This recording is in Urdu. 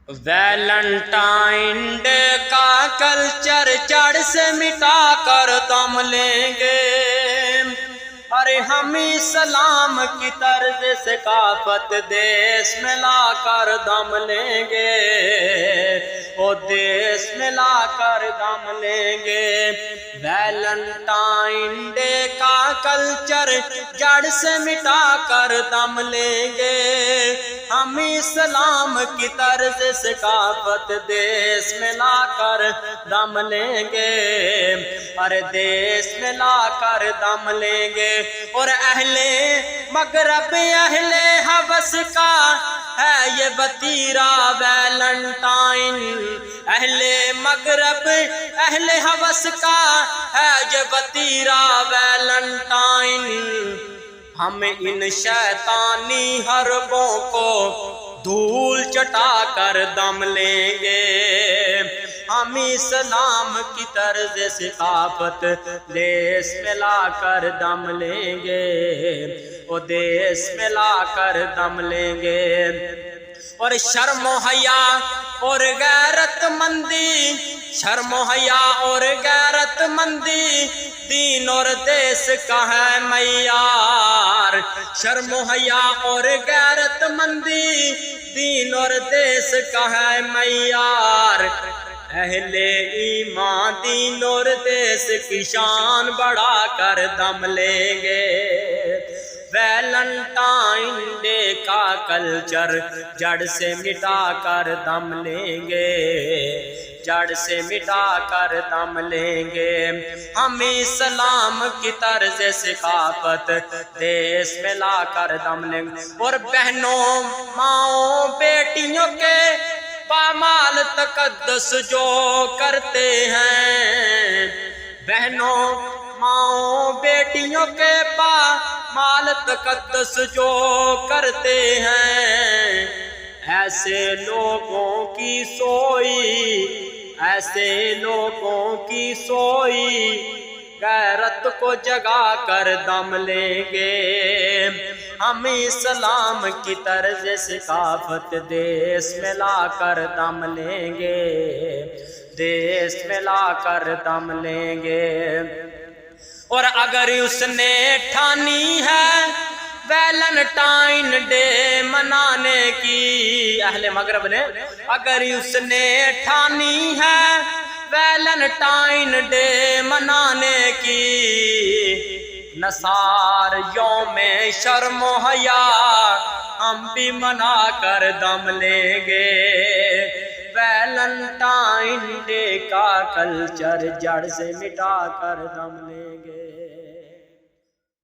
ویلنٹائن ڈے کا کلچر جڑ سے مٹا کر دم لیں گے۔ ارے ہم اسلام کی طرز ثقافت دیس میں لا کر دم لیں گے، او دیس میں لا کر دم لیں گے۔ ویلنٹائن ڈے کا کلچر جڑ سے مٹا کر دم لیں گے، ہم اسلام کی طرز ثقافت دیس میں لا کر دم لیں گے، ارے دیس میں لا کر دم لیں گے۔ اور اہل مغرب اہل حوث کا ہے یہ وتیرہ ویلنٹائن، اہل مغرب اہل حوث کا ہے یہ وتیرہ ویلنٹائن۔ ہم ان شیطانی حربوں کو دھول چٹا کر دم لیں گے، ہم اسلام کی طرز ثقافت دیس میں لا کر دم لیں گے، وہ دیس میں لا کر دم لیں گے۔ اور شرم و حیا اور غیرت مندی، شرم و حیا اور غیرت مندی دین اور دیس کا ہے معیار، شرم و حیا اور غیرت مندی دین اور دیس کا ہے معیار۔ اہل ایمان دین اور دیس کی شان بڑھا کر دم لیں گے، ویلنٹائن ڈے کا کلچر جڑ سے مٹا کر دم لیں گے، جڑ سے مٹا کر دم لیں گے، ہم اسلام کی طرز ثقافت دیس میں لا کر دم لیں گے۔ اور بہنوں ماؤں بیٹیوں کے پامال تقدس جو کرتے ہیں، بہنوں ماؤں بیٹیوں کے پامال تقدس جو کرتے ہیں، ایسے لوگوں کی سوئی، ایسے لوگوں کی سوئی غیرت کو جگا کر دم لیں گے، ہم اسلام کی طرز ثقافت دیس میں لا کر دم لیں گے، دیس میں لا کر دم لیں گے۔ اور اگر اس نے ٹھانی ہے ویلنٹائن ڈے منانے کی، اہل مغرب نے اگر اس نے ٹھانی ہے ویلنٹائن ڈے منانے کی، نثار یوم شرم و حیا ہم بھی منا کر دم لیں گے، ویلنٹائن ڈے کا کلچر جڑ سے مٹا کر دم لیں گے۔